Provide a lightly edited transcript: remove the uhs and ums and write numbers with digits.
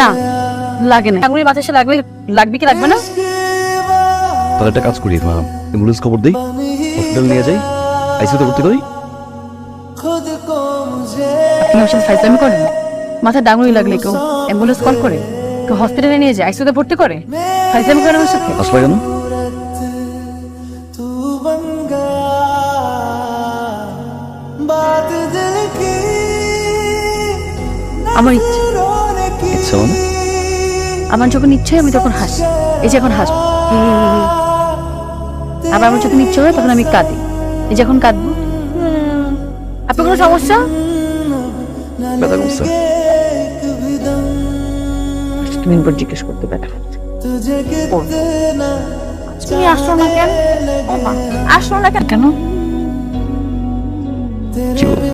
না লাগে না, আঙুলের বাতাসে লাগবে, লাগবে কি লাগবে না? তাহলে একটা কাজ করি, অ্যাম্বুলেন্স খবর দিই, হসপিটাল নিয়ে যাই, আইসিইউতে ভর্তি করি। আপনি আমার সাথে ফাইজলামি করেন? মাথায় ডাঙুলি লাগলে কেউ অ্যাম্বুলেন্স কল করে, কেউ হসপিটালে নিয়ে যায়, আইসিইউতে ভর্তি করে? ফাইজলামি করেন আমার সাথে? আসলে কেন? আমার ইচ্ছে, ইচ্ছা মানে? আমার যখন ইচ্ছে হয় আমি তখন হাসি, এই যে এখন হাসবো, আবার আমার যখন ইচ্ছে হয় তখন আমি কাঁদি, এই যে এখন কাঁদবো। আপনার কোনো সমস্যা? ব্যথা কমছে? তুমি একবার জিজ্ঞেস করতে ব্যথা করছে। তুমি আসো না কেন? আসো না কেন? কি বল?